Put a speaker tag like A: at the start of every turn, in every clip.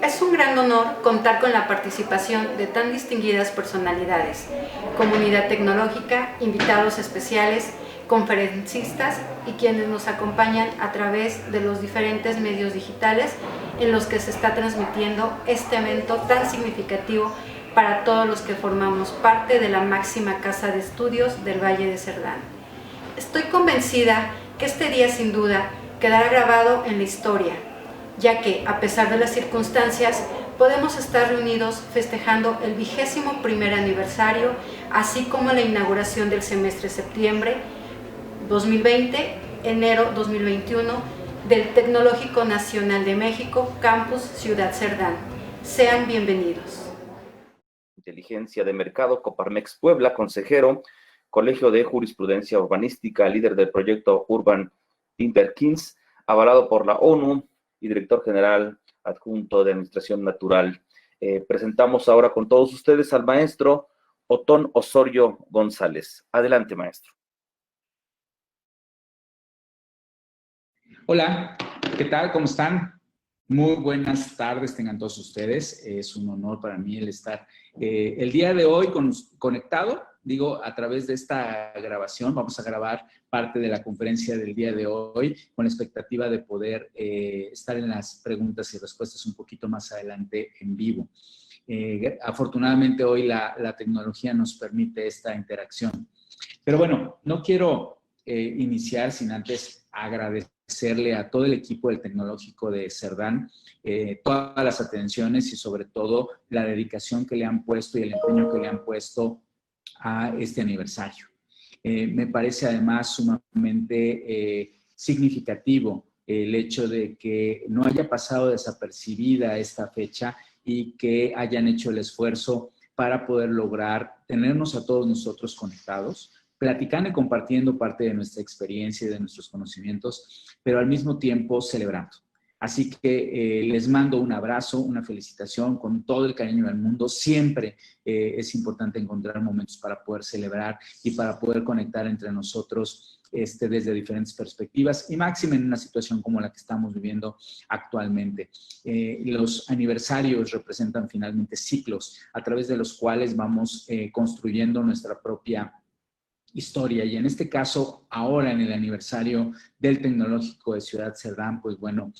A: Es un gran honor contar con la participación de tan distinguidas personalidades, comunidad tecnológica, invitados especiales, conferencistas y quienes nos acompañan a través de los diferentes medios digitales en los que se está transmitiendo este evento tan significativo para todos los que formamos parte de la máxima casa de estudios del Valle de Cerdán. Estoy convencida que este día sin duda quedará grabado en la historia, ya que, a pesar de las circunstancias, podemos estar reunidos festejando el 21º aniversario, así como la inauguración del semestre septiembre 2020, enero 2021, del Tecnológico Nacional de México, Campus Ciudad Cerdán. Sean bienvenidos.
B: Inteligencia de Mercado, Coparmex Puebla, consejero, Colegio de Jurisprudencia Urbanística, líder del proyecto Urban Interkins, avalado por la ONU, y director general adjunto de Administración Natural. Presentamos ahora con todos ustedes al maestro Otón Osorio González. Adelante, maestro.
C: Hola, ¿qué tal? ¿Cómo están? Muy buenas tardes tengan todos ustedes. Es un honor para mí el estar el día de hoy conectado. Digo, a través de esta grabación vamos a grabar parte de la conferencia del día de hoy con la expectativa de poder estar en las preguntas y respuestas un poquito más adelante en vivo. Afortunadamente hoy la tecnología nos permite esta interacción. Pero bueno, no quiero iniciar sin antes agradecerle a todo el equipo del Tecnológico de Cerdán todas las atenciones y sobre todo la dedicación que le han puesto y el empeño que le han puesto a este aniversario. Me parece además sumamente significativo el hecho de que no haya pasado desapercibida esta fecha y que hayan hecho el esfuerzo para poder lograr tenernos a todos nosotros conectados, platicando y compartiendo parte de nuestra experiencia y de nuestros conocimientos, pero al mismo tiempo celebrando. Así que les mando un abrazo, una felicitación con todo el cariño del mundo. Siempre es importante encontrar momentos para poder celebrar y para poder conectar entre nosotros desde diferentes perspectivas y máxime en una situación como la que estamos viviendo actualmente. Los aniversarios representan finalmente ciclos a través de los cuales vamos construyendo nuestra propia historia. Y en este caso, ahora en el aniversario del Tecnológico de Ciudad Cerdán, pues bueno,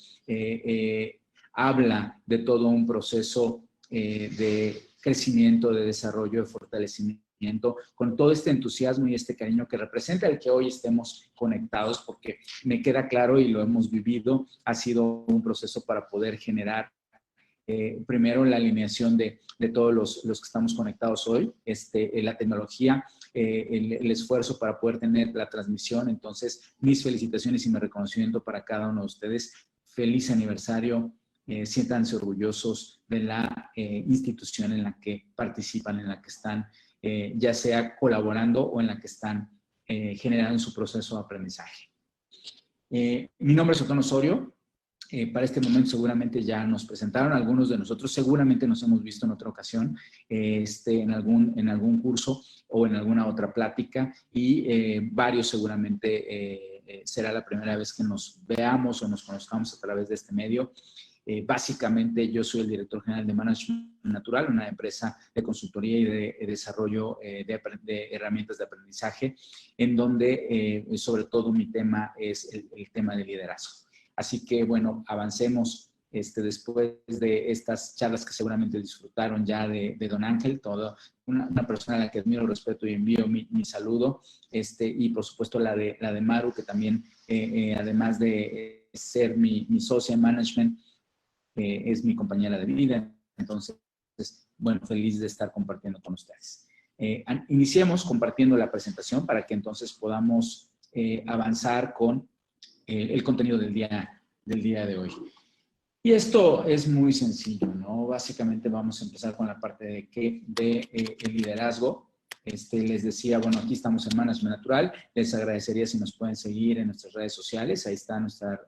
C: habla de todo un proceso de crecimiento, de desarrollo, de fortalecimiento, con todo este entusiasmo y este cariño que representa el que hoy estemos conectados, porque me queda claro y lo hemos vivido, ha sido un proceso para poder generar primero la alineación de todos los que estamos conectados hoy, la tecnología, el esfuerzo para poder tener la transmisión. Entonces, mis felicitaciones y mi reconocimiento para cada uno de ustedes. Feliz aniversario, siéntanse orgullosos de la institución en la que participan, en la que están, ya sea colaborando o en la que están generando su proceso de aprendizaje. Mi nombre es Otón Osorio. Para este momento seguramente ya nos presentaron algunos de nosotros, seguramente nos hemos visto en otra ocasión, en algún curso o en alguna otra plática y varios seguramente será la primera vez que nos veamos o nos conozcamos a través de este medio. Básicamente yo soy el director general de Management Natural, una empresa de consultoría y de desarrollo de herramientas de aprendizaje, en donde sobre todo mi tema es el tema de liderazgo. Así que, bueno, avancemos después de estas charlas que seguramente disfrutaron ya de don Ángel, toda una persona a la que admiro, respeto y envío mi saludo, y por supuesto la de Maru, que también, además de ser mi socia en management, es mi compañera de vida. Entonces, bueno, feliz de estar compartiendo con ustedes. Iniciemos compartiendo la presentación para que entonces podamos avanzar con el contenido del día de hoy. Y esto es muy sencillo, ¿no? Básicamente vamos a empezar con la parte de el liderazgo. Les decía, bueno, aquí estamos en Management Natural. Les agradecería si nos pueden seguir en nuestras redes sociales. Ahí está nuestra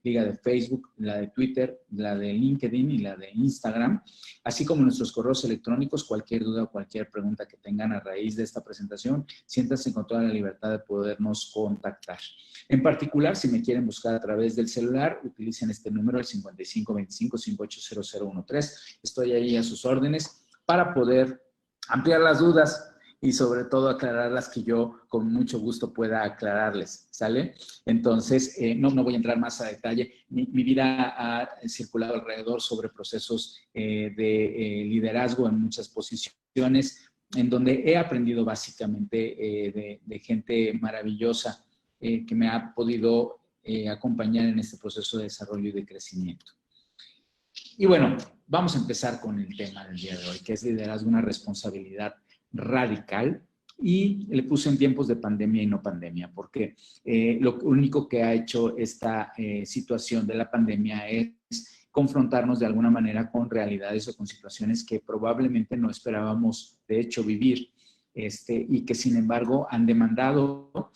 C: liga de Facebook, la de Twitter, la de LinkedIn y la de Instagram, así como nuestros correos electrónicos. Cualquier duda o cualquier pregunta que tengan a raíz de esta presentación, siéntanse con toda la libertad de podernos contactar. En particular, si me quieren buscar a través del celular, utilicen este número, el 5525-580013. Estoy ahí a sus órdenes para poder ampliar las dudas y sobre todo aclarar las que yo con mucho gusto pueda aclararles, ¿sale? Entonces, no voy a entrar más a detalle. Mi vida ha circulado alrededor sobre procesos de liderazgo en muchas posiciones, en donde he aprendido básicamente de gente maravillosa que me ha podido acompañar en este proceso de desarrollo y de crecimiento. Y bueno, vamos a empezar con el tema del día de hoy, que es liderazgo, una responsabilidad radical, y le puse en tiempos de pandemia y no pandemia, porque lo único que ha hecho esta situación de la pandemia es confrontarnos de alguna manera con realidades o con situaciones que probablemente no esperábamos, de hecho, vivir, y que sin embargo han demandado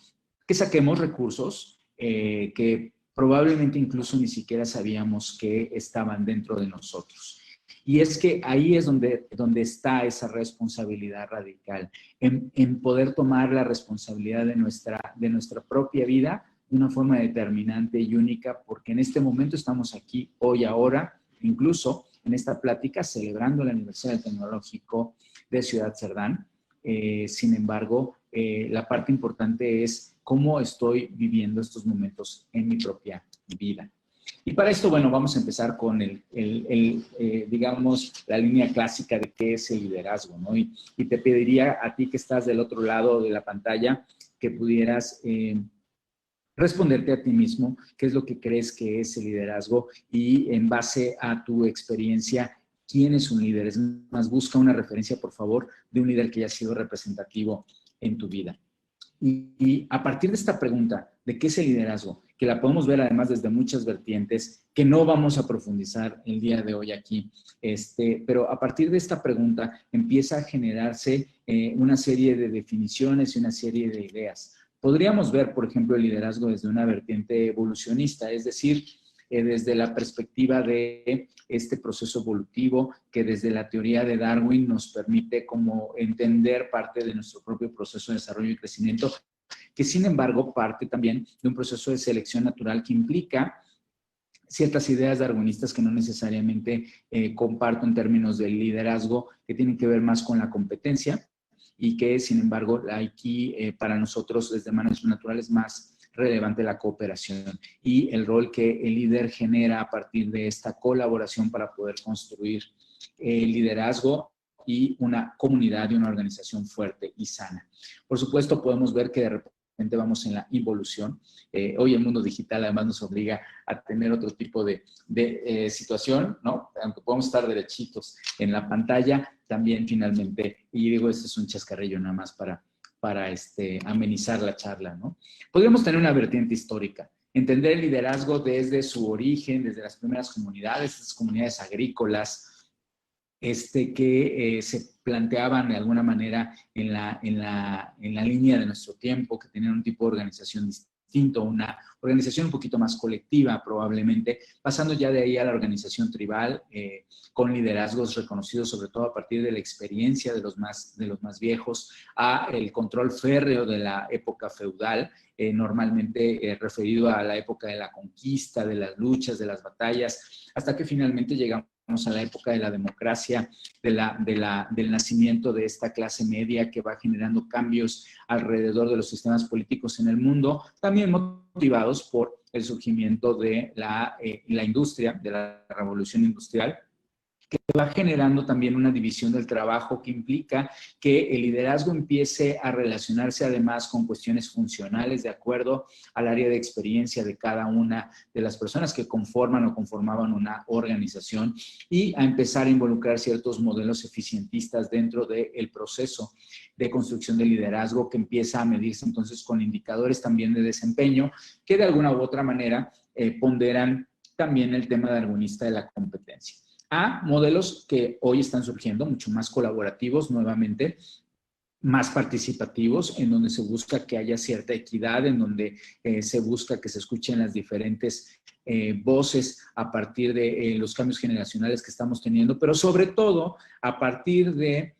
C: que saquemos recursos que probablemente incluso ni siquiera sabíamos que estaban dentro de nosotros. Y es que ahí es donde está esa responsabilidad radical, en poder tomar la responsabilidad de nuestra propia vida de una forma determinante y única, porque en este momento estamos aquí, hoy, ahora, incluso en esta plática, celebrando el aniversario tecnológico de Ciudad Cerdán. Sin embargo, la parte importante es cómo estoy viviendo estos momentos en mi propia vida. Y para esto, bueno, vamos a empezar con digamos, la línea clásica de qué es el liderazgo, ¿no? Y te pediría a ti que estás del otro lado de la pantalla que pudieras responderte a ti mismo qué es lo que crees que es el liderazgo y en base a tu experiencia, ¿quién es un líder? Es más, busca una referencia, por favor, de un líder que haya sido representativo en tu vida. Y a partir de esta pregunta de qué es el liderazgo, que la podemos ver además desde muchas vertientes, que no vamos a profundizar el día de hoy aquí, pero a partir de esta pregunta empieza a generarse una serie de definiciones y una serie de ideas. Podríamos ver, por ejemplo, el liderazgo desde una vertiente evolucionista, es decir, desde la perspectiva de este proceso evolutivo que desde la teoría de Darwin nos permite como entender parte de nuestro propio proceso de desarrollo y crecimiento, que sin embargo parte también de un proceso de selección natural que implica ciertas ideas darwinistas que no necesariamente comparto en términos del liderazgo, que tienen que ver más con la competencia y que sin embargo aquí para nosotros desde Management Natural es más relevante la cooperación y el rol que el líder genera a partir de esta colaboración para poder construir el liderazgo y una comunidad y una organización fuerte y sana. Por supuesto, podemos ver que de repente vamos en la involución. Hoy el mundo digital además nos obliga a tener otro tipo de situación, ¿no? Aunque podemos estar derechitos en la pantalla, también finalmente, y digo, este es un chascarrillo nada más para amenizar la charla, ¿no? Podríamos tener una vertiente histórica, entender el liderazgo desde su origen, desde las primeras comunidades, estas comunidades agrícolas, que se planteaban de alguna manera en la línea de nuestro tiempo, que tenían un tipo de organización distinto, una organización un poquito más colectiva probablemente, pasando ya de ahí a la organización tribal, con liderazgos reconocidos sobre todo a partir de la experiencia de los más viejos, a el control férreo de la época feudal, normalmente referido a la época de la conquista, de las luchas, de las batallas, hasta que finalmente llegamos a la época de la democracia, del nacimiento de esta clase media que va generando cambios alrededor de los sistemas políticos en el mundo, también motivados por el surgimiento de la industria, de la revolución industrial, que va generando también una división del trabajo que implica que el liderazgo empiece a relacionarse además con cuestiones funcionales de acuerdo al área de experiencia de cada una de las personas que conforman o conformaban una organización y a empezar a involucrar ciertos modelos eficientistas dentro del proceso de construcción de liderazgo que empieza a medirse entonces con indicadores también de desempeño que de alguna u otra manera ponderan también el tema darwinista de la competencia. A modelos que hoy están surgiendo, mucho más colaborativos nuevamente, más participativos, en donde se busca que haya cierta equidad, en donde se busca que se escuchen las diferentes voces a partir de los cambios generacionales que estamos teniendo, pero sobre todo a partir de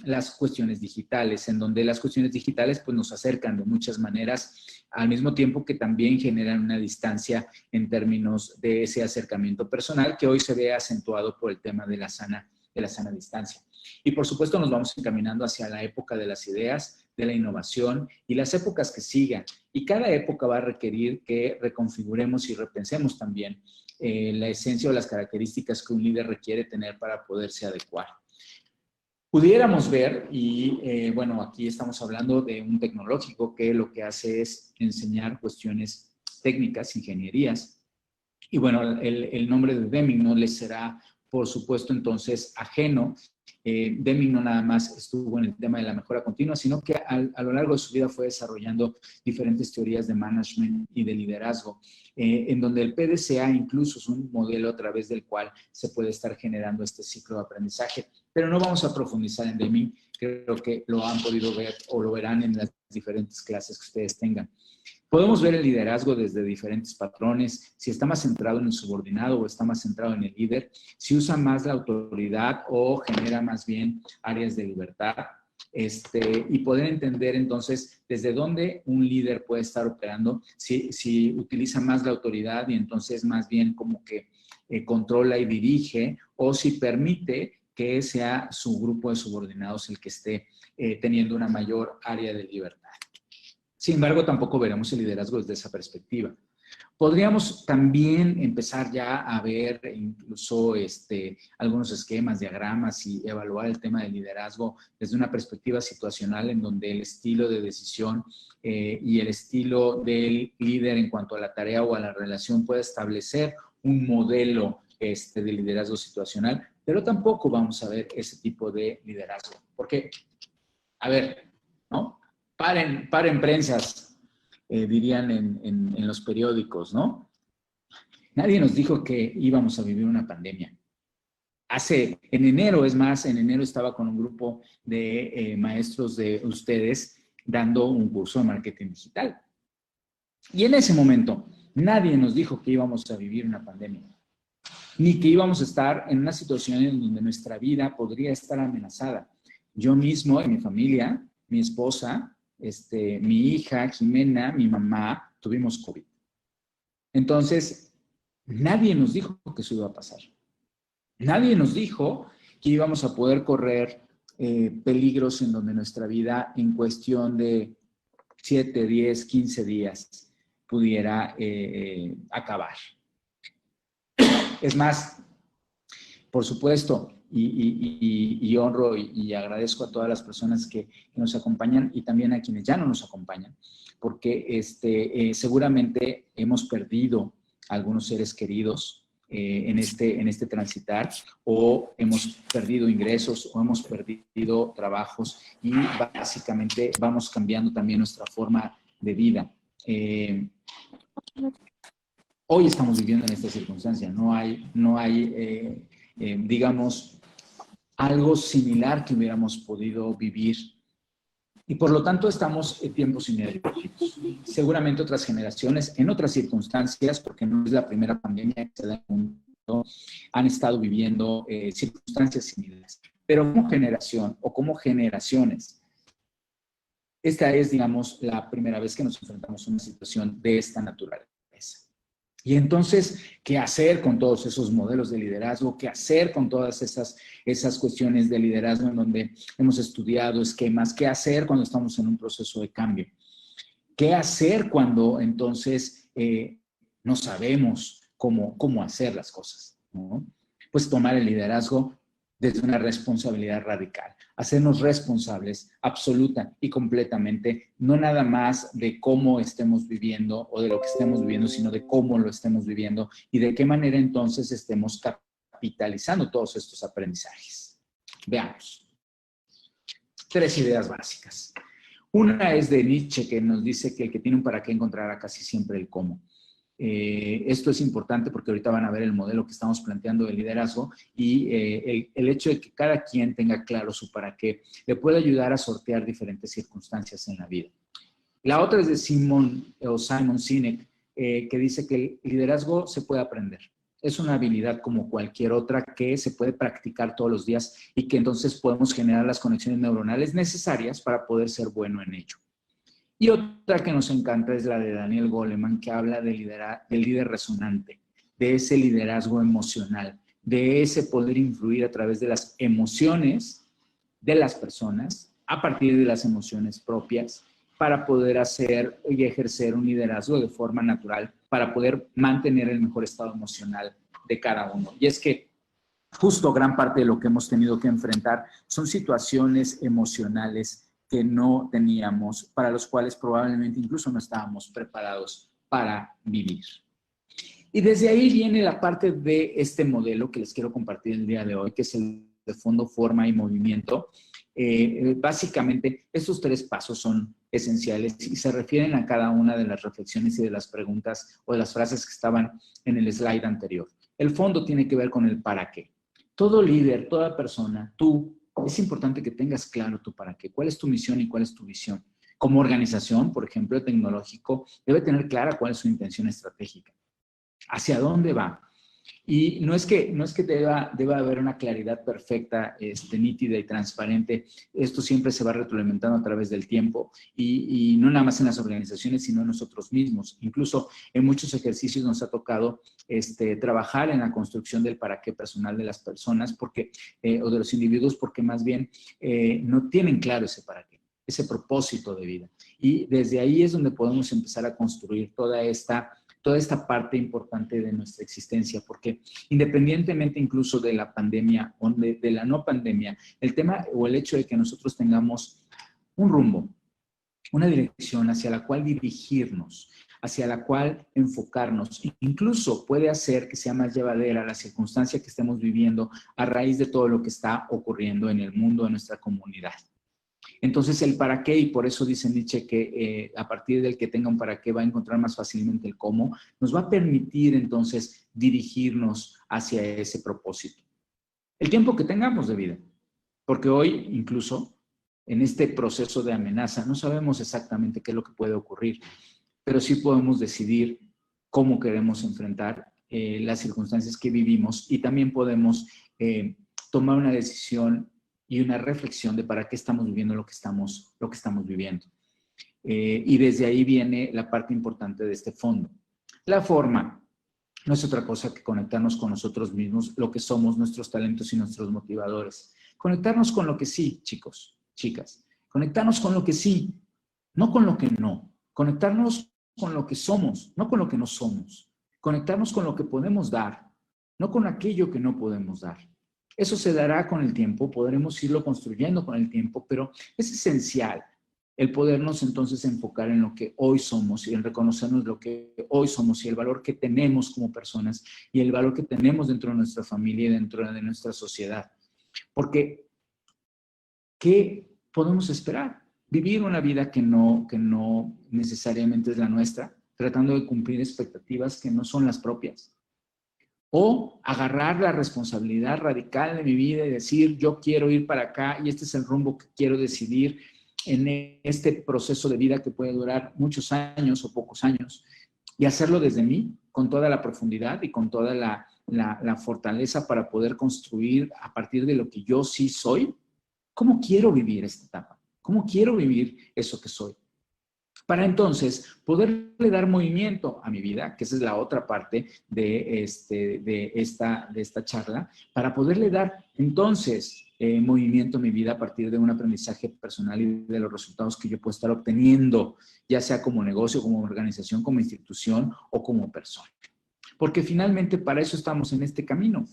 C: las cuestiones digitales, en donde las cuestiones digitales pues, nos acercan de muchas maneras, al mismo tiempo que también generan una distancia en términos de ese acercamiento personal que hoy se ve acentuado por el tema de la sana distancia. Y por supuesto nos vamos encaminando hacia la época de las ideas, de la innovación y las épocas que sigan. Y cada época va a requerir que reconfiguremos y repensemos también la esencia o las características que un líder requiere tener para poderse adecuar. Pudiéramos ver, y bueno, aquí estamos hablando de un tecnológico que lo que hace es enseñar cuestiones técnicas, ingenierías, y bueno, el nombre de Deming no les será, por supuesto, entonces ajeno. Deming no nada más estuvo en el tema de la mejora continua, sino que a lo largo de su vida fue desarrollando diferentes teorías de management y de liderazgo, en donde el PDCA incluso es un modelo a través del cual se puede estar generando este ciclo de aprendizaje. Pero no vamos a profundizar en Deming, creo que lo han podido ver o lo verán en las diferentes clases que ustedes tengan. Podemos ver el liderazgo desde diferentes patrones, si está más centrado en el subordinado o está más centrado en el líder, si usa más la autoridad o genera más bien áreas de libertad, y poder entender entonces desde dónde un líder puede estar operando, si utiliza más la autoridad y entonces más bien como que controla y dirige, o si permite que sea su grupo de subordinados el que esté teniendo una mayor área de libertad. Sin embargo, tampoco veremos el liderazgo desde esa perspectiva. Podríamos también empezar ya a ver incluso algunos esquemas, diagramas y evaluar el tema del liderazgo desde una perspectiva situacional en donde el estilo de decisión y el estilo del líder en cuanto a la tarea o a la relación puede establecer un modelo de liderazgo situacional, pero tampoco vamos a ver ese tipo de liderazgo. Porque, a ver, ¿no? Paren prensas, dirían en los periódicos, ¿no? Nadie nos dijo que íbamos a vivir una pandemia. En enero estaba con un grupo de maestros de ustedes dando un curso de marketing digital. Y en ese momento, nadie nos dijo que íbamos a vivir una pandemia, ni que íbamos a estar en una situación en donde nuestra vida podría estar amenazada. Yo mismo y mi familia, mi esposa, mi hija, Jimena, mi mamá, tuvimos COVID. Entonces, nadie nos dijo que eso iba a pasar. Nadie nos dijo que íbamos a poder correr peligros en donde nuestra vida en cuestión de 7, 10, 15 días pudiera acabar. Es más, por supuesto, y honro y agradezco a todas las personas que nos acompañan y también a quienes ya no nos acompañan, porque seguramente hemos perdido a algunos seres queridos en este transitar, o hemos perdido ingresos o hemos perdido trabajos y básicamente vamos cambiando también nuestra forma de vida. Hoy estamos viviendo en esta circunstancia, no hay digamos, algo similar que hubiéramos podido vivir. Y por lo tanto estamos en tiempos inéditos. Seguramente otras generaciones, en otras circunstancias, porque no es la primera pandemia que se da en el mundo, han estado viviendo circunstancias similares. Pero como generación o como generaciones, esta es, digamos, la primera vez que nos enfrentamos a una situación de esta naturaleza. Y entonces, ¿qué hacer con todos esos modelos de liderazgo? ¿Qué hacer con todas esas cuestiones de liderazgo en donde hemos estudiado esquemas? ¿Qué hacer cuando estamos en un proceso de cambio? ¿Qué hacer cuando entonces no sabemos cómo hacer las cosas, ¿no? Pues tomar el liderazgo desde una responsabilidad radical, hacernos responsables absoluta y completamente, no nada más de cómo estemos viviendo o de lo que estemos viviendo, sino de cómo lo estemos viviendo y de qué manera entonces estemos capitalizando todos estos aprendizajes. Veamos. 3 ideas básicas. . 1 es de Nietzsche, que nos dice que el que tiene un para qué encontrará casi siempre el cómo. 2 es de Eckhart Tolle, que nos dice que el que tiene un para qué encontrará casi siempre el cómo. 3 es de Esto es importante porque ahorita van a ver el modelo que estamos planteando de liderazgo y el hecho de que cada quien tenga claro su para qué le puede ayudar a sortear diferentes circunstancias en la vida. La otra es de Simon Sinek, que dice que el liderazgo se puede aprender. Es una habilidad como cualquier otra que se puede practicar todos los días y que entonces podemos generar las conexiones neuronales necesarias para poder ser bueno en ello. Y otra que nos encanta es la de Daniel Goleman, que habla del líder resonante, de ese liderazgo emocional, de ese poder influir a través de las emociones de las personas, a partir de las emociones propias, para poder hacer y ejercer un liderazgo de forma natural, para poder mantener el mejor estado emocional de cada uno. Y es que justo gran parte de lo que hemos tenido que enfrentar son situaciones emocionales que no teníamos, para los cuales probablemente incluso no estábamos preparados para vivir. Y desde ahí viene la parte de este modelo que les quiero compartir el día de hoy, que es el de fondo, forma y movimiento. Básicamente, estos 3 pasos son esenciales y se refieren a cada una de las reflexiones y de las preguntas o de las frases que estaban en el slide anterior. El fondo tiene que ver con el para qué. Todo líder, toda persona, tú, es importante que tengas claro tu para qué, cuál es tu misión y cuál es tu visión. Como organización, por ejemplo, tecnológico, debe tener clara cuál es su intención estratégica, hacia dónde va. Y no es que deba haber una claridad perfecta, nítida y transparente. Esto siempre se va retroalimentando a través del tiempo y no nada más en las organizaciones, sino en nosotros mismos. Incluso en muchos ejercicios nos ha tocado trabajar en la construcción del para qué personal de las personas o de los individuos, porque más bien no tienen claro ese para qué, ese propósito de vida. Y desde ahí es donde podemos empezar a construir toda esta parte importante de nuestra existencia, porque independientemente incluso de la pandemia o de la no pandemia, el tema o el hecho de que nosotros tengamos un rumbo, una dirección hacia la cual dirigirnos, hacia la cual enfocarnos, incluso puede hacer que sea más llevadera la circunstancia que estemos viviendo a raíz de todo lo que está ocurriendo en el mundo, en nuestra comunidad. Entonces, el para qué, y por eso dice Nietzsche que a partir del que tenga un para qué va a encontrar más fácilmente el cómo, nos va a permitir entonces dirigirnos hacia ese propósito. El tiempo que tengamos de vida, porque hoy incluso en este proceso de amenaza no sabemos exactamente qué es lo que puede ocurrir, pero sí podemos decidir cómo queremos enfrentar las circunstancias que vivimos y también podemos tomar una decisión y una reflexión de para qué estamos viviendo lo que estamos viviendo. Y desde ahí viene la parte importante de este fondo. La forma no es otra cosa que conectarnos con nosotros mismos, lo que somos, nuestros talentos y nuestros motivadores. Conectarnos con lo que sí, chicos, chicas. Conectarnos con lo que sí, no con lo que no. Conectarnos con lo que somos, no con lo que no somos. Conectarnos con lo que podemos dar, no con aquello que no podemos dar. Eso se dará con el tiempo, podremos irlo construyendo con el tiempo, pero es esencial el podernos entonces enfocar en lo que hoy somos y en reconocernos lo que hoy somos y el valor que tenemos como personas y el valor que tenemos dentro de nuestra familia y dentro de nuestra sociedad. Porque, ¿qué podemos esperar? Vivir una vida que no necesariamente es la nuestra, tratando de cumplir expectativas que no son las propias. O agarrar la responsabilidad radical de mi vida y decir, yo quiero ir para acá y este es el rumbo que quiero decidir en este proceso de vida que puede durar muchos años o pocos años, y hacerlo desde mí, con toda la profundidad y con toda la fortaleza para poder construir a partir de lo que yo sí soy. ¿Cómo quiero vivir esta etapa? ¿Cómo quiero vivir eso que soy? Para entonces poderle dar movimiento a mi vida, que esa es la otra parte de esta charla, para poderle dar entonces movimiento a mi vida a partir de un aprendizaje personal y de los resultados que yo puedo estar obteniendo, ya sea como negocio, como organización, como institución o como persona. Porque finalmente para eso estamos en este camino,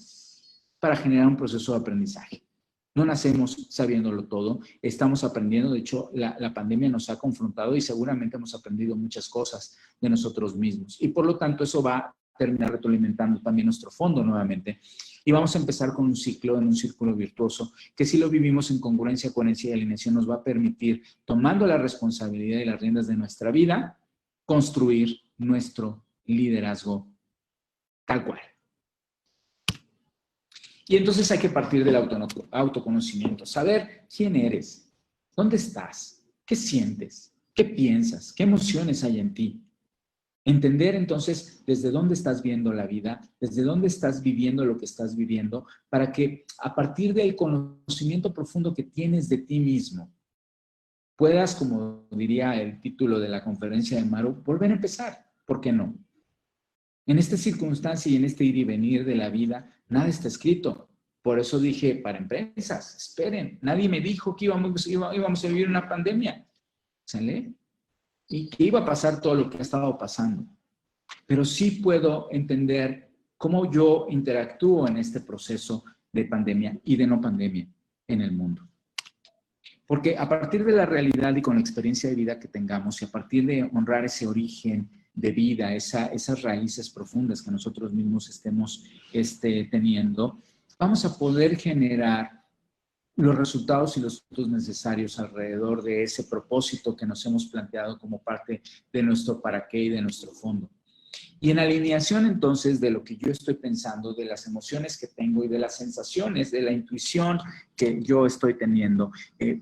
C: para generar un proceso de aprendizaje. No nacemos sabiéndolo todo, estamos aprendiendo. De hecho, la pandemia nos ha confrontado y seguramente hemos aprendido muchas cosas de nosotros mismos. Y por lo tanto, eso va a terminar retroalimentando también nuestro fondo nuevamente. Y vamos a empezar con un ciclo, en un círculo virtuoso, que si lo vivimos en congruencia, coherencia y alineación, nos va a permitir, tomando la responsabilidad y las riendas de nuestra vida, construir nuestro liderazgo tal cual. Y entonces hay que partir del autoconocimiento, saber quién eres, dónde estás, qué sientes, qué piensas, qué emociones hay en ti. Entender entonces desde dónde estás viendo la vida, desde dónde estás viviendo lo que estás viviendo, para que a partir del conocimiento profundo que tienes de ti mismo, puedas, como diría el título de la conferencia de Maru, volver a empezar. ¿Por qué no? En esta circunstancia y en este ir y venir de la vida, nada está escrito. Por eso dije, para empresas, esperen. Nadie me dijo que íbamos a vivir una pandemia. ¿Sale? Y que iba a pasar todo lo que ha estado pasando. Pero sí puedo entender cómo yo interactúo en este proceso de pandemia y de no pandemia en el mundo. Porque a partir de la realidad y con la experiencia de vida que tengamos y a partir de honrar ese origen de vida, esas raíces profundas que nosotros mismos estemos teniendo, vamos a poder generar los resultados y los frutos necesarios alrededor de ese propósito que nos hemos planteado como parte de nuestro para qué y de nuestro fondo. Y en alineación entonces de lo que yo estoy pensando, de las emociones que tengo y de las sensaciones, de la intuición que yo estoy teniendo,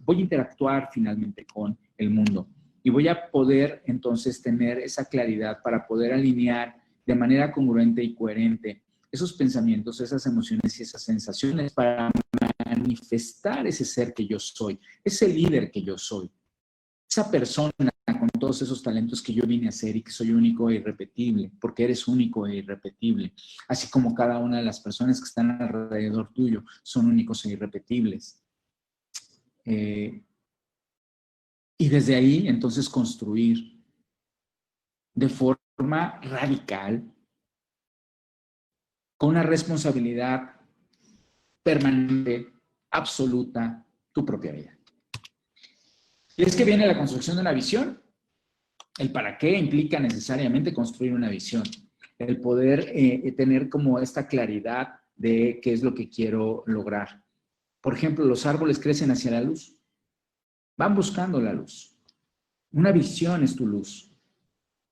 C: voy a interactuar finalmente con el mundo. Y voy a poder entonces tener esa claridad para poder alinear de manera congruente y coherente esos pensamientos, esas emociones y esas sensaciones para manifestar ese ser que yo soy, ese líder que yo soy, esa persona con todos esos talentos que yo vine a ser y que soy único e irrepetible, porque eres único e irrepetible, así como cada una de las personas que están alrededor tuyo son únicos e irrepetibles. Y desde ahí, entonces, construir de forma radical, con una responsabilidad permanente, absoluta, tu propia vida. Y es que viene la construcción de una visión. El para qué implica necesariamente construir una visión. El poder tener como esta claridad de qué es lo que quiero lograr. Por ejemplo, los árboles crecen hacia la luz. Van buscando la luz. Una visión es tu luz.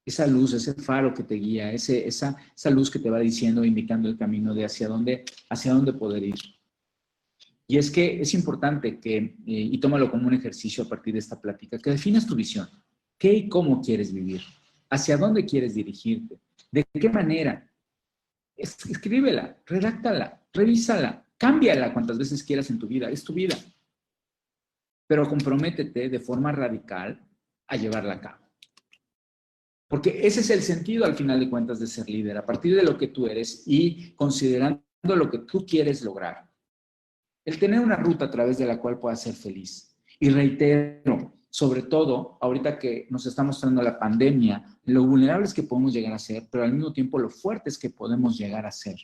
C: Esa luz, ese faro que te guía, esa luz que te va diciendo, indicando el camino de hacia dónde poder ir. Y es que es importante que, y tómalo como un ejercicio a partir de esta plática, que definas tu visión. ¿Qué y cómo quieres vivir? ¿Hacia dónde quieres dirigirte? ¿De qué manera? Escríbela, redáctala, revísala, cámbiala cuantas veces quieras en tu vida. Es tu vida. Pero comprométete de forma radical a llevarla a cabo. Porque ese es el sentido, al final de cuentas, de ser líder. A partir de lo que tú eres y considerando lo que tú quieres lograr. El tener una ruta a través de la cual puedas ser feliz. Y reitero, sobre todo, ahorita que nos está mostrando la pandemia, lo vulnerables que podemos llegar a ser, pero al mismo tiempo lo fuertes que podemos llegar a ser.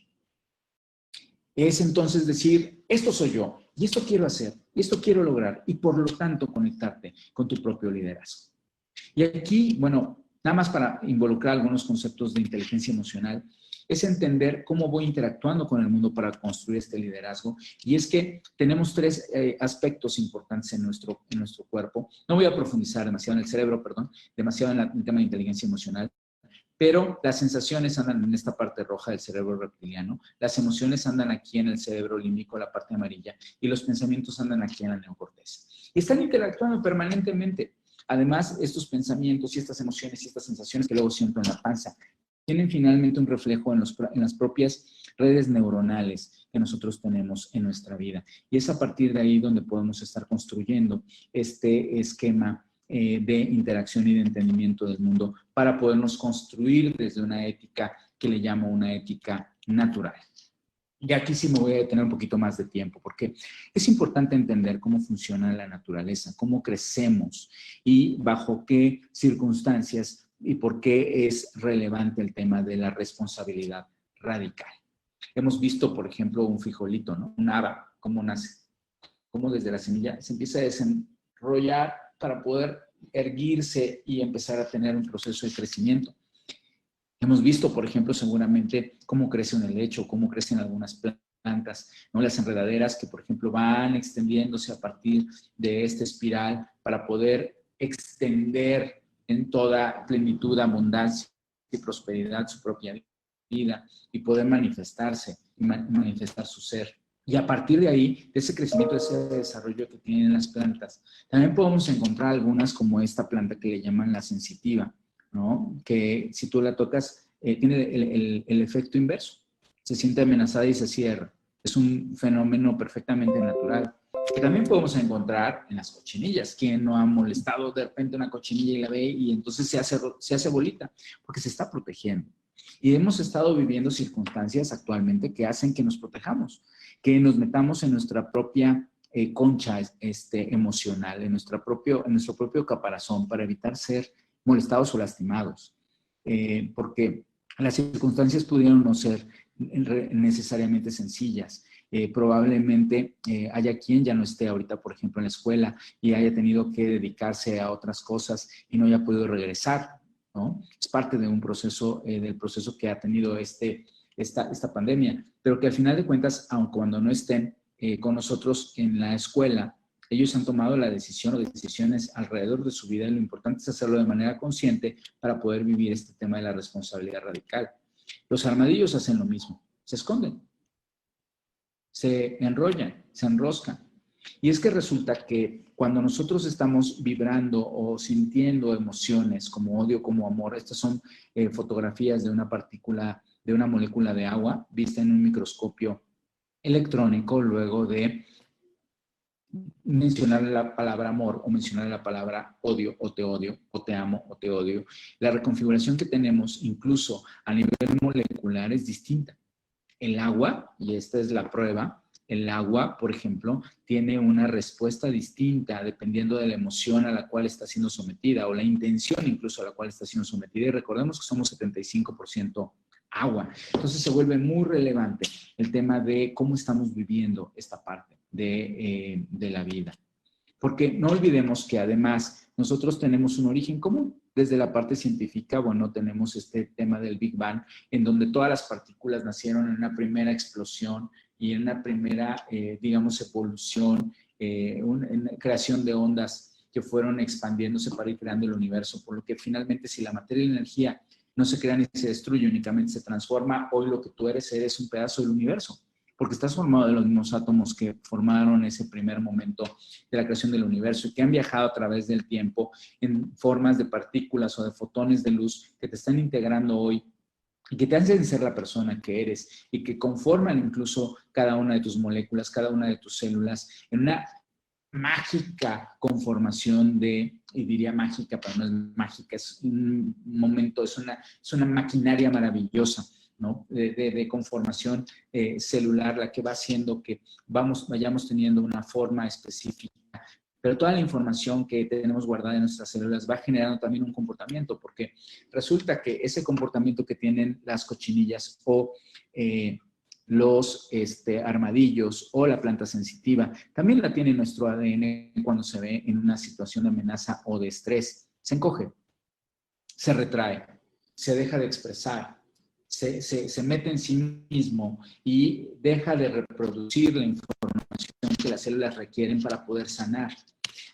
C: Es entonces decir, esto soy yo, y esto quiero hacer, y esto quiero lograr, y por lo tanto conectarte con tu propio liderazgo. Y aquí, bueno, nada más para involucrar algunos conceptos de inteligencia emocional, es entender cómo voy interactuando con el mundo para construir este liderazgo. Y es que tenemos tres aspectos importantes en nuestro cuerpo. No voy a profundizar demasiado en el cerebro, demasiado en el tema de inteligencia emocional, pero las sensaciones andan en esta parte roja del cerebro reptiliano, las emociones andan aquí en el cerebro límbico, la parte amarilla, y los pensamientos andan aquí en la neocorteza. Y están interactuando permanentemente. Además, estos pensamientos y estas emociones y estas sensaciones que luego siento en la panza, tienen finalmente un reflejo en las propias redes neuronales que nosotros tenemos en nuestra vida. Y es a partir de ahí donde podemos estar construyendo este esquema de interacción y de entendimiento del mundo para podernos construir desde una ética que le llamo una ética natural. Y aquí sí me voy a detener un poquito más de tiempo, porque es importante entender cómo funciona la naturaleza, cómo crecemos y bajo qué circunstancias y por qué es relevante el tema de la responsabilidad radical. Hemos visto, por ejemplo, un frijolito, ¿no? Un haba, cómo nace, cómo desde la semilla se empieza a desenrollar para poder erguirse y empezar a tener un proceso de crecimiento. Hemos visto, por ejemplo, seguramente cómo crece un helecho, cómo crecen algunas plantas, ¿no? Las enredaderas que, por ejemplo, van extendiéndose a partir de esta espiral para poder extender en toda plenitud, abundancia y prosperidad, su propia vida y poder manifestarse y manifestar su ser. Y a partir de ahí, de ese crecimiento, de ese desarrollo que tienen las plantas, también podemos encontrar algunas como esta planta que le llaman la sensitiva, ¿no? Que si tú la tocas, tiene el efecto inverso. Se siente amenazada y se cierra. Es un fenómeno perfectamente natural. Que también podemos encontrar en las cochinillas. ¿Quién no ha molestado de repente una cochinilla y la ve y entonces se hace bolita? Porque se está protegiendo. Y hemos estado viviendo circunstancias actualmente que hacen que nos protejamos, que nos metamos en nuestra propia concha emocional, en nuestro propio caparazón para evitar ser molestados o lastimados. Porque las circunstancias pudieron no ser necesariamente sencillas. Probablemente haya quien ya no esté ahorita, por ejemplo, en la escuela y haya tenido que dedicarse a otras cosas y no haya podido regresar, ¿no? Es parte de un proceso, del proceso que ha tenido esta pandemia, pero que al final de cuentas, aun cuando no estén con nosotros en la escuela, ellos han tomado la decisión o decisiones alrededor de su vida y lo importante es hacerlo de manera consciente para poder vivir este tema de la responsabilidad radical. Los armadillos hacen lo mismo, se esconden, se enrollan, se enroscan. Y es que resulta que cuando nosotros estamos vibrando o sintiendo emociones como odio, como amor, estas son fotografías de una partícula, de una molécula de agua vista en un microscopio electrónico luego de mencionar la palabra amor o mencionar la palabra odio o te amo o te odio. La reconfiguración que tenemos incluso a nivel molecular es distinta. El agua, y esta es la prueba, el agua, por ejemplo, tiene una respuesta distinta dependiendo de la emoción a la cual está siendo sometida o la intención incluso a la cual está siendo sometida. Y recordemos que somos 75% agua. Entonces se vuelve muy relevante el tema de cómo estamos viviendo esta parte de la vida. Porque no olvidemos que además nosotros tenemos un origen común. Desde la parte científica, bueno, tenemos este tema del Big Bang, en donde todas las partículas nacieron en una primera explosión y en una primera, digamos, evolución, en creación de ondas que fueron expandiéndose para ir creando el universo. Por lo que finalmente, si la materia y la energía no se crean ni se destruye, únicamente se transforma, hoy lo que tú eres un pedazo del universo. Porque estás formado de los mismos átomos que formaron ese primer momento de la creación del universo y que han viajado a través del tiempo en formas de partículas o de fotones de luz que te están integrando hoy y que te hacen ser la persona que eres y que conforman incluso cada una de tus moléculas, cada una de tus células en una mágica conformación y diría mágica, pero no es mágica, es un momento, es una maquinaria maravillosa, ¿no? de conformación celular, la que va haciendo que vayamos teniendo una forma específica. Pero toda la información que tenemos guardada en nuestras células va generando también un comportamiento, porque resulta que ese comportamiento que tienen las cochinillas o los armadillos o la planta sensitiva, también la tiene nuestro ADN cuando se ve en una situación de amenaza o de estrés. Se encoge, se retrae, se deja de expresar, se mete en sí mismo y deja de reproducir la información que las células requieren para poder sanar.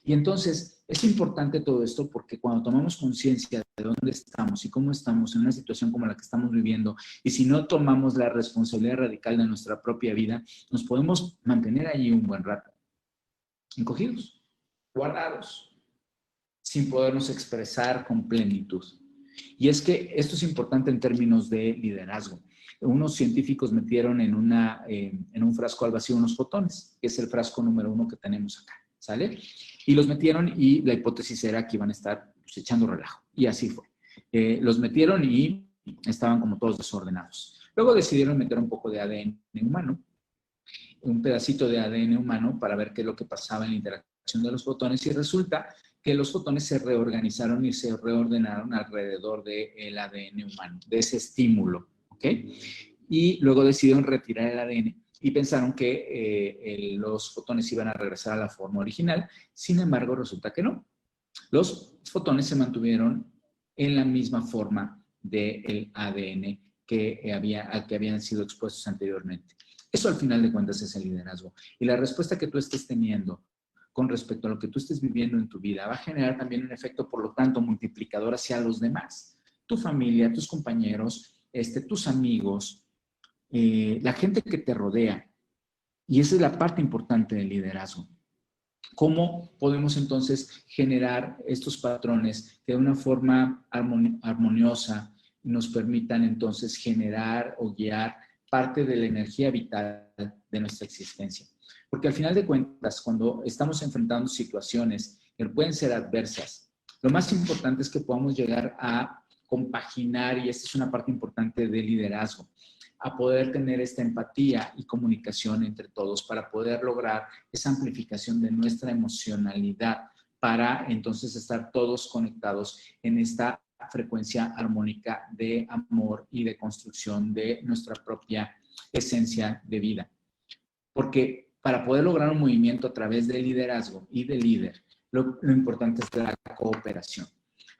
C: Y entonces es importante todo esto porque cuando tomamos conciencia de dónde estamos y cómo estamos en una situación como la que estamos viviendo, y si no tomamos la responsabilidad radical de nuestra propia vida, nos podemos mantener allí un buen rato, encogidos, guardados, sin podernos expresar con plenitud. Y es que esto es importante en términos de liderazgo. Unos científicos metieron en un frasco al vacío unos fotones, que es el frasco número 1 que tenemos acá, ¿sale? Y los metieron y la hipótesis era que iban a estar pues, echando relajo. Y así fue. Los metieron y estaban como todos desordenados. Luego decidieron meter un poco de ADN humano, un pedacito de ADN humano para ver qué es lo que pasaba en la interacción de los fotones y resulta que los fotones se reorganizaron y se reordenaron alrededor del ADN humano, de ese estímulo, ¿ok? Y luego decidieron retirar el ADN y pensaron que los fotones iban a regresar a la forma original, sin embargo resulta que no. Los fotones se mantuvieron en la misma forma del ADN al que habían sido expuestos anteriormente. Eso al final de cuentas es el liderazgo. Y la respuesta que tú estés teniendo con respecto a lo que tú estés viviendo en tu vida va a generar también un efecto, por lo tanto, multiplicador hacia los demás. tu familia, tus compañeros, tus amigos, la gente que te rodea. Y esa es la parte importante del liderazgo. ¿Cómo podemos entonces generar estos patrones que de una forma armoniosa nos permitan entonces generar o guiar parte de la energía vital de nuestra existencia? Porque al final de cuentas, cuando estamos enfrentando situaciones que pueden ser adversas, lo más importante es que podamos llegar a compaginar, y esta es una parte importante del liderazgo, a poder tener esta empatía y comunicación entre todos para poder lograr esa amplificación de nuestra emocionalidad para entonces estar todos conectados en esta frecuencia armónica de amor y de construcción de nuestra propia esencia de vida. Porque para poder lograr un movimiento a través del liderazgo y del líder, lo importante es la cooperación.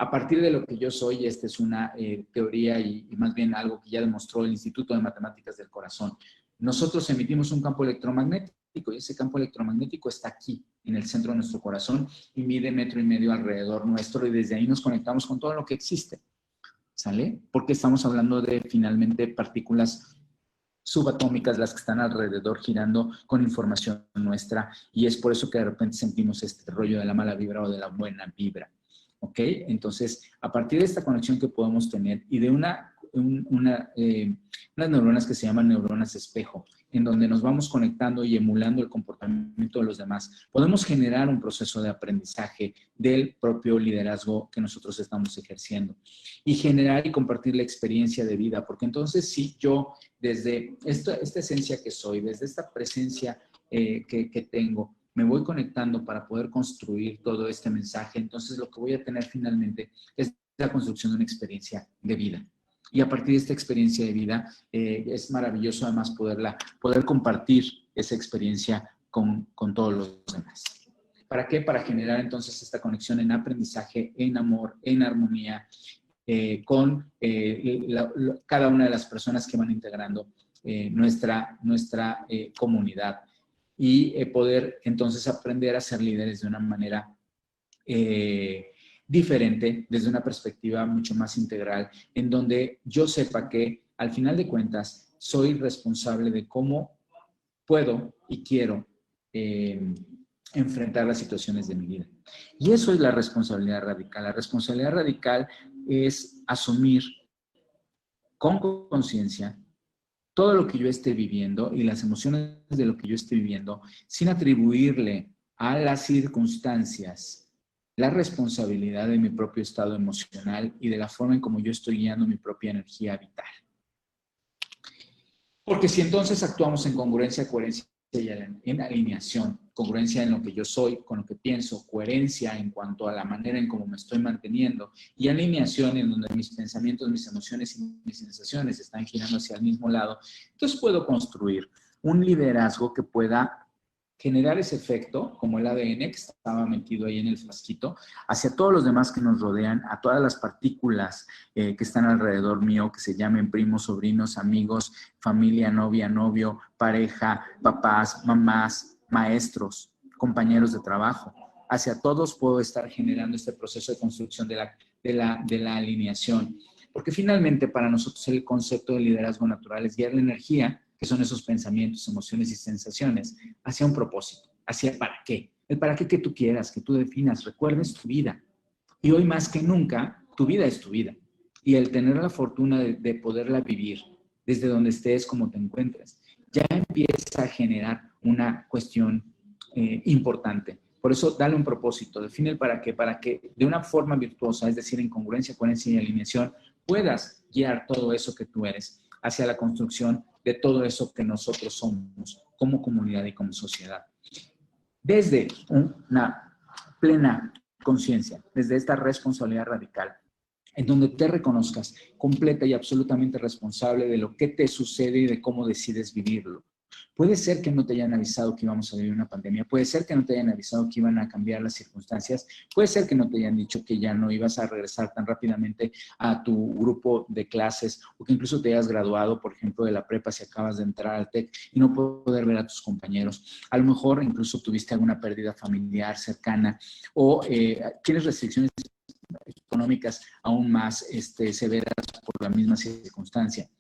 C: A partir de lo que yo soy, esta es una teoría y más bien algo que ya demostró el Instituto de Matemáticas del Corazón. Nosotros emitimos un campo electromagnético y ese campo electromagnético está aquí, en el centro de nuestro corazón y mide 1,5 metros alrededor nuestro y desde ahí nos conectamos con todo lo que existe. ¿Sale? Porque estamos hablando de finalmente partículas subatómicas, las que están alrededor girando con información nuestra y es por eso que de repente sentimos este rollo de la mala vibra o de la buena vibra. ¿Ok? Entonces, a partir de esta conexión que podemos tener y de unas neuronas que se llaman neuronas espejo, en donde nos vamos conectando y emulando el comportamiento de los demás, podemos generar un proceso de aprendizaje del propio liderazgo que nosotros estamos ejerciendo y generar y compartir la experiencia de vida, porque entonces sí, yo desde esta esencia que soy, desde esta presencia que tengo, me voy conectando para poder construir todo este mensaje, entonces lo que voy a tener finalmente es la construcción de una experiencia de vida. Y a partir de esta experiencia de vida, es maravilloso además poder compartir esa experiencia con todos los demás. ¿Para qué? Para generar entonces esta conexión en aprendizaje, en amor, en armonía, con cada una de las personas que van integrando nuestra comunidad. Y poder entonces aprender a ser líderes de una manera diferente, desde una perspectiva mucho más integral, en donde yo sepa que al final de cuentas soy responsable de cómo puedo y quiero enfrentar las situaciones de mi vida. Y eso es la responsabilidad radical. La responsabilidad radical es asumir con conciencia todo lo que yo esté viviendo y las emociones de lo que yo esté viviendo, sin atribuirle a las circunstancias la responsabilidad de mi propio estado emocional y de la forma en cómo yo estoy guiando mi propia energía vital. Porque si entonces actuamos en congruencia, coherencia y en alineación, congruencia en lo que yo soy, con lo que pienso, coherencia en cuanto a la manera en cómo me estoy manteniendo y alineación en donde mis pensamientos, mis emociones y mis sensaciones están girando hacia el mismo lado, entonces puedo construir un liderazgo que pueda generar ese efecto, como el ADN que estaba metido ahí en el frasquito, hacia todos los demás que nos rodean, a todas las partículas que están alrededor mío, que se llamen primos, sobrinos, amigos, familia, novia, novio, pareja, papás, mamás, maestros, compañeros de trabajo. Hacia todos puedo estar generando este proceso de construcción de la alineación. Porque finalmente para nosotros el concepto de liderazgo natural es guiar la energía, que son esos pensamientos, emociones y sensaciones, hacia un propósito, hacia para qué. El para qué que tú quieras, que tú definas, recuerdes tu vida. Y hoy más que nunca, tu vida es tu vida. Y el tener la fortuna de poderla vivir desde donde estés, como te encuentres, ya empieza a generar una cuestión importante. Por eso, dale un propósito, define el para que de una forma virtuosa, es decir, en congruencia, coherencia y alineación, puedas guiar todo eso que tú eres hacia la construcción de todo eso que nosotros somos como comunidad y como sociedad. Desde una plena conciencia, desde esta responsabilidad radical, en donde te reconozcas completa y absolutamente responsable de lo que te sucede y de cómo decides vivirlo. Puede ser que no te hayan avisado que íbamos a vivir una pandemia, puede ser que no te hayan avisado que iban a cambiar las circunstancias, puede ser que no te hayan dicho que ya no ibas a regresar tan rápidamente a tu grupo de clases o que incluso te hayas graduado, por ejemplo, de la prepa si acabas de entrar al TEC y no poder ver a tus compañeros. A lo mejor incluso tuviste alguna pérdida familiar cercana o tienes restricciones económicas aún más severas por la misma circunstancia.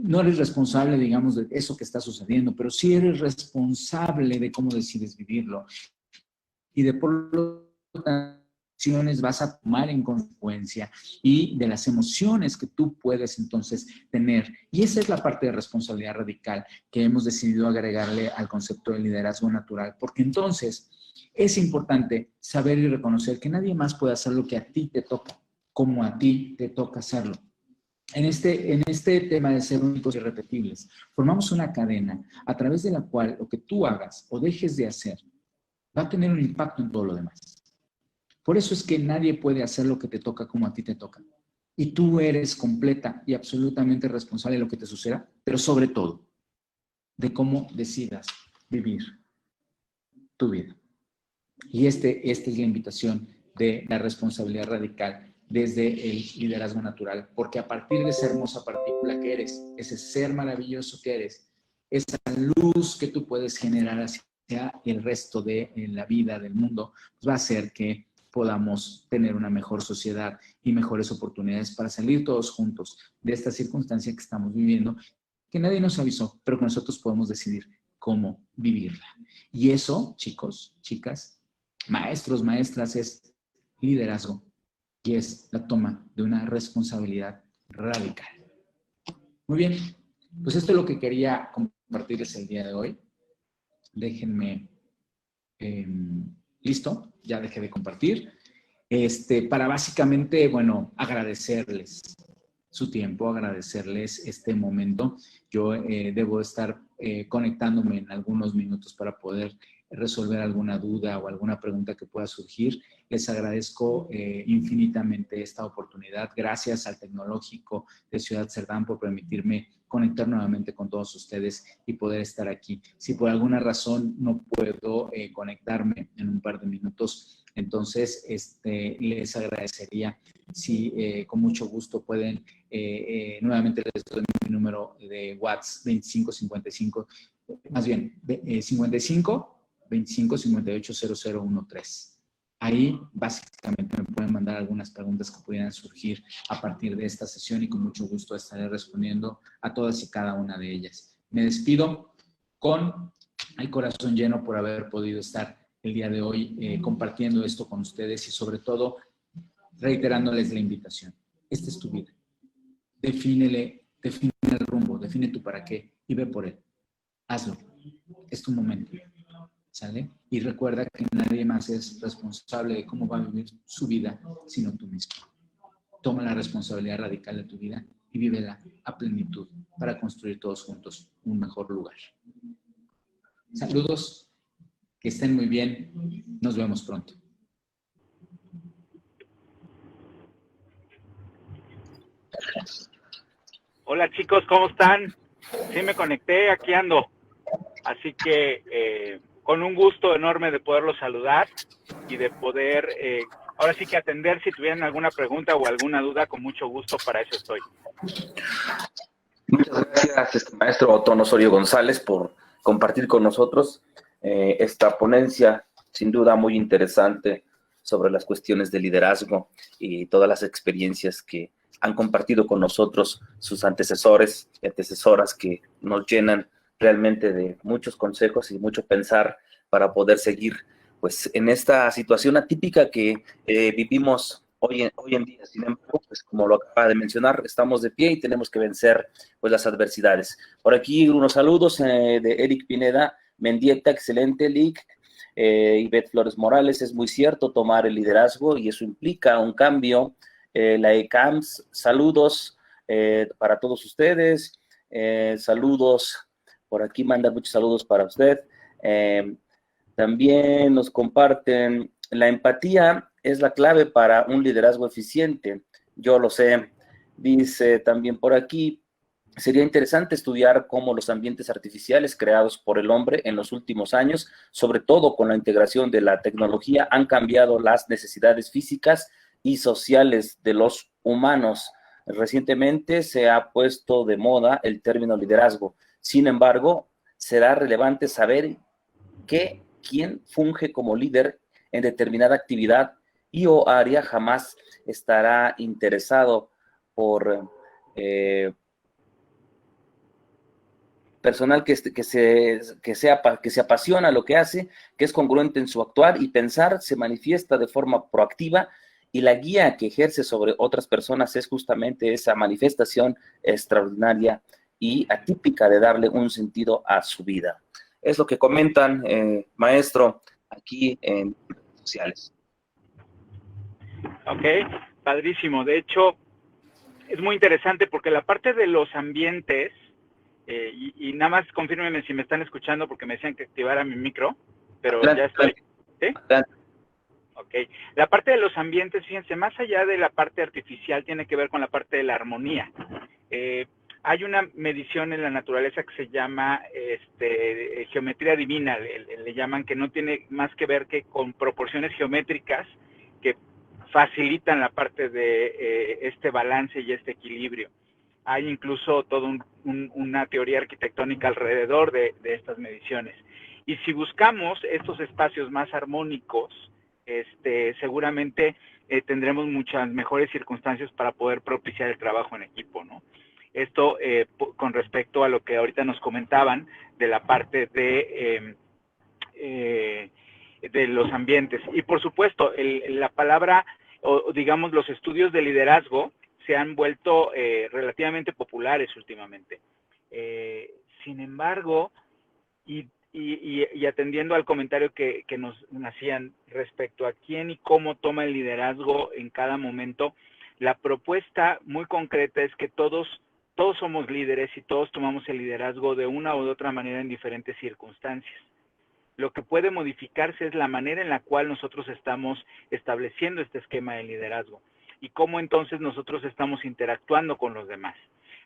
C: No eres responsable, digamos, de eso que está sucediendo, pero sí eres responsable de cómo decides vivirlo. Y de por lo tanto, acciones vas a tomar en consecuencia y de las emociones que tú puedes entonces tener. Y esa es la parte de responsabilidad radical que hemos decidido agregarle al concepto de liderazgo natural, porque entonces es importante saber y reconocer que nadie más puede hacer lo que a ti te toca, como a ti te toca hacerlo. En este tema de ser únicos y irrepetibles, formamos una cadena a través de la cual lo que tú hagas o dejes de hacer va a tener un impacto en todo lo demás. Por eso es que nadie puede hacer lo que te toca como a ti te toca. Y tú eres completa y absolutamente responsable de lo que te suceda, pero sobre todo de cómo decidas vivir tu vida. Y esta es la invitación de la responsabilidad radical desde el liderazgo natural, porque a partir de esa hermosa partícula que eres, ese ser maravilloso que eres, esa luz que tú puedes generar hacia el resto de la vida del mundo, pues va a hacer que podamos tener una mejor sociedad y mejores oportunidades para salir todos juntos de esta circunstancia que estamos viviendo, que nadie nos avisó, pero que nosotros podemos decidir cómo vivirla. Y eso, chicos, chicas, maestros, maestras, es liderazgo y es la toma de una responsabilidad radical. Muy bien, pues esto es lo que quería compartirles el día de hoy. Déjenme, listo, ya dejé de compartir. Para básicamente, bueno, agradecerles su tiempo, agradecerles este momento. Yo debo estar conectándome en algunos minutos para poder resolver alguna duda o alguna pregunta que pueda surgir. Les agradezco infinitamente esta oportunidad. Gracias al Tecnológico de Ciudad Cerdán por permitirme conectar nuevamente con todos ustedes y poder estar aquí. Si por alguna razón no puedo conectarme en un par de minutos, entonces les agradecería si con mucho gusto pueden, nuevamente les doy mi número de WhatsApp 2555, más bien 55 25 58 0013. Ahí básicamente me pueden mandar algunas preguntas que pudieran surgir a partir de esta sesión y con mucho gusto estaré respondiendo a todas y cada una de ellas. Me despido con el corazón lleno por haber podido estar el día de hoy compartiendo esto con ustedes y sobre todo reiterándoles la invitación. Esta es tu vida. Define el rumbo, define tu para qué y ve por él. Hazlo. Es tu momento. ¿Sale? Y recuerda que nadie más es responsable de cómo va a vivir su vida, sino tú mismo. Toma la responsabilidad radical de tu vida y vívela a plenitud para construir todos juntos un mejor lugar. Saludos, que estén muy bien. Nos vemos pronto.
D: Hola chicos, ¿cómo están? Sí me conecté, aquí ando. Así que con un gusto enorme de poderlos saludar y de poder, ahora sí que atender si tuvieran alguna pregunta o alguna duda, con mucho gusto, para eso estoy.
B: Muchas gracias, maestro Otón Osorio González, por compartir con nosotros esta ponencia, sin duda muy interesante, sobre las cuestiones de liderazgo y todas las experiencias que han compartido con nosotros sus antecesores y antecesoras, que nos llenan realmente de muchos consejos y mucho pensar para poder seguir pues en esta situación atípica que vivimos hoy en día. Sin embargo, pues como lo acaba de mencionar, estamos de pie y tenemos que vencer pues las adversidades. Por aquí unos saludos de Eric Pineda Mendieta, excelente, Lick. Ivette Flores Morales, es muy cierto, tomar el liderazgo y eso implica un cambio. La ECAMS, saludos para todos ustedes, saludos, por aquí manda muchos saludos para usted. También nos comparten, la empatía es la clave para un liderazgo eficiente, yo lo sé. Dice también por aquí, sería interesante estudiar cómo los ambientes artificiales creados por el hombre en los últimos años, sobre todo con la integración de la tecnología, han cambiado las necesidades físicas y sociales de los humanos. Recientemente se ha puesto de moda el término liderazgo. Sin embargo, será relevante saber quién funge como líder en determinada actividad y o área jamás estará interesado por personal que se apasiona lo que hace, que es congruente en su actuar y pensar, se manifiesta de forma proactiva, y la guía que ejerce sobre otras personas es justamente esa manifestación extraordinaria y atípica de darle un sentido a su vida. Es lo que comentan, maestro, aquí en redes sociales.
D: Ok, padrísimo. De hecho, es muy interesante porque la parte de los ambientes, y nada más confírmenme si me están escuchando porque me decían que activara mi micro, pero
B: Adelante,
D: ya estoy. ¿Sí?
B: adelante.
D: Ok. La parte de los ambientes, fíjense, más allá de la parte artificial, tiene que ver con la parte de la armonía. Hay una medición en la naturaleza que se llama geometría divina, le llaman, que no tiene más que ver que con proporciones geométricas que facilitan la parte de este balance y este equilibrio. Hay incluso toda una teoría arquitectónica alrededor de estas mediciones. Y si buscamos estos espacios más armónicos, seguramente tendremos muchas mejores circunstancias para poder propiciar el trabajo en equipo, ¿no? Esto con respecto a lo que ahorita nos comentaban de la parte de los ambientes. Y por supuesto, la palabra, o digamos, los estudios de liderazgo se han vuelto relativamente populares últimamente. Sin embargo, y atendiendo al comentario que nos hacían respecto a quién y cómo toma el liderazgo en cada momento, la propuesta muy concreta es que todos somos líderes y todos tomamos el liderazgo de una u otra manera en diferentes circunstancias. Lo que puede modificarse es la manera en la cual nosotros estamos estableciendo este esquema de liderazgo y cómo entonces nosotros estamos interactuando con los demás.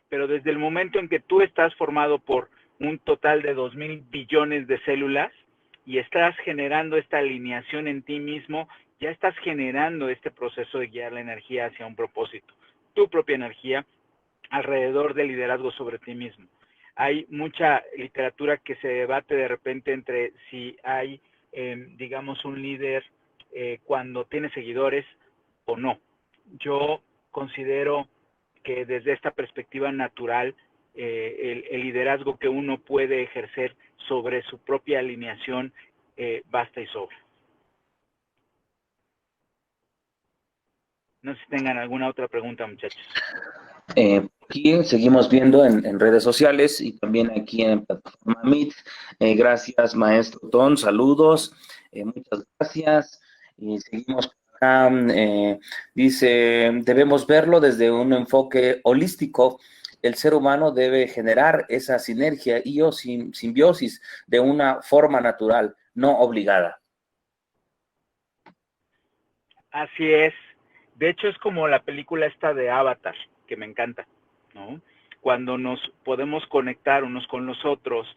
D: Pero desde el momento en que tú estás formado por un total de 2,000 billones de células y estás generando esta alineación en ti mismo, ya estás generando este proceso de guiar la energía hacia un propósito, tu propia energía alrededor del liderazgo sobre ti mismo. Hay mucha literatura que se debate de repente entre si hay, digamos, un líder cuando tiene seguidores o no. Yo considero que desde esta perspectiva natural, el liderazgo que uno puede ejercer sobre su propia alineación basta y sobra. No sé si tengan alguna otra pregunta, muchachos.
B: Aquí seguimos viendo en redes sociales y también aquí en plataforma Meet. Gracias, maestro Ton, saludos, muchas gracias. Y seguimos acá, dice, debemos verlo desde un enfoque holístico. El ser humano debe generar esa sinergia y o simbiosis de una forma natural, no obligada.
D: Así es. De hecho, es como la película esta de Avatar, que me encanta, ¿no? Cuando nos podemos conectar unos con los otros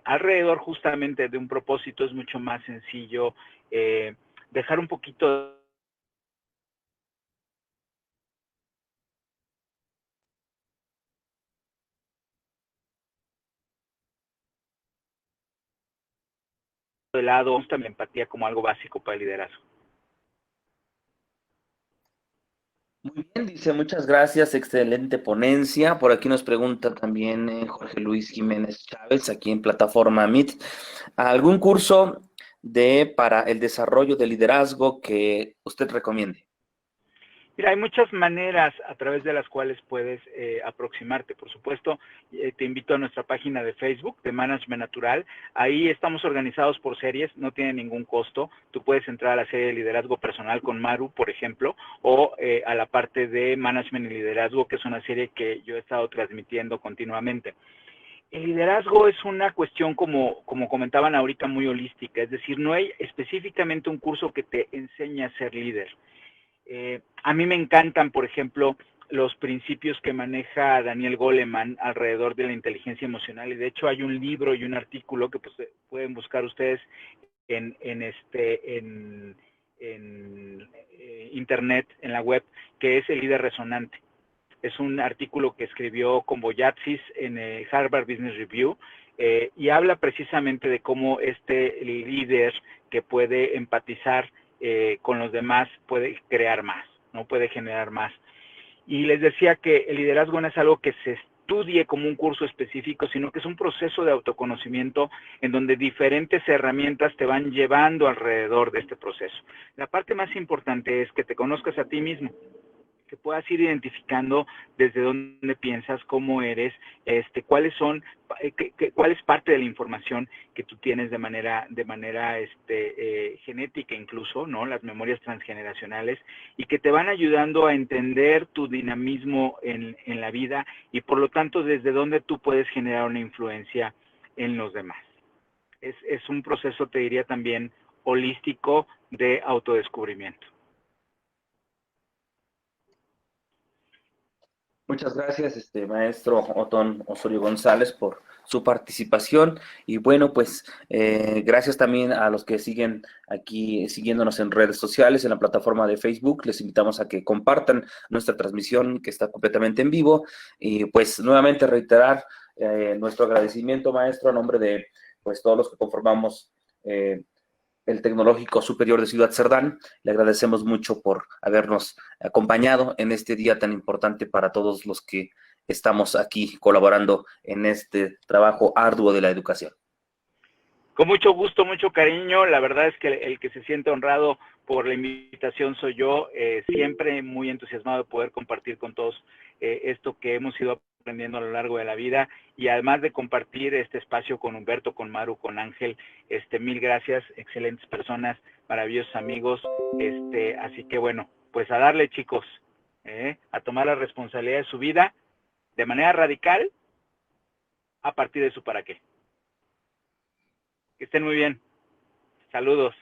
D: alrededor justamente de un propósito, es mucho más sencillo dejar un poquito de lado la empatía como algo básico para el liderazgo.
B: Muy bien, dice, muchas gracias, excelente ponencia. Por aquí nos pregunta también Jorge Luis Jiménez Chávez, aquí en plataforma Meet, ¿algún curso para el desarrollo de liderazgo que usted recomiende?
D: Mira, hay muchas maneras a través de las cuales puedes aproximarte. Por supuesto, te invito a nuestra página de Facebook de Management Natural. Ahí estamos organizados por series, no tiene ningún costo. Tú puedes entrar a la serie de liderazgo personal con Maru, por ejemplo, o a la parte de Management y Liderazgo, que es una serie que yo he estado transmitiendo continuamente. El liderazgo es una cuestión, como comentaban ahorita, muy holística. Es decir, no hay específicamente un curso que te enseñe a ser líder. A mí me encantan, por ejemplo, los principios que maneja Daniel Goleman alrededor de la inteligencia emocional, y de hecho hay un libro y un artículo que pues, pueden buscar ustedes en internet, en la web, que es El líder resonante. Es un artículo que escribió con Boyatsis en Harvard Business Review y habla precisamente de cómo este líder que puede empatizar con los demás puede crear más. no puede generar más. Y les decía que el liderazgo no es algo que se estudie como un curso específico, sino que es un proceso de autoconocimiento en donde diferentes herramientas te van llevando alrededor de este proceso. La parte más importante es que te conozcas a ti mismo, que puedas ir identificando desde dónde piensas, cómo eres, cuáles son, cuál es parte de la información que tú tienes de manera genética incluso, ¿no? Las memorias transgeneracionales, y que te van ayudando a entender tu dinamismo en la vida y por lo tanto desde dónde tú puedes generar una influencia en los demás. Es un proceso, te diría también, holístico de autodescubrimiento.
B: Muchas gracias, maestro Otón Osorio González, por su participación. Y bueno, pues gracias también a los que siguen aquí, siguiéndonos en redes sociales, en la plataforma de Facebook. Les invitamos a que compartan nuestra transmisión, que está completamente en vivo. Y pues nuevamente reiterar nuestro agradecimiento, maestro, a nombre de pues todos los que conformamos el Tecnológico Superior de Ciudad Cerdán. Le agradecemos mucho por habernos acompañado en este día tan importante para todos los que estamos aquí colaborando en este trabajo arduo de la educación.
D: Con mucho gusto, mucho cariño. La verdad es que el que se siente honrado por la invitación soy yo, siempre muy entusiasmado de poder compartir con todos esto que hemos ido aprendiendo a lo largo de la vida, y además de compartir este espacio con Humberto, con Maru, con Ángel, mil gracias, excelentes personas, maravillosos amigos, así que bueno, pues a darle, chicos, a tomar la responsabilidad de su vida de manera radical a partir de su para qué. Que estén muy bien. Saludos.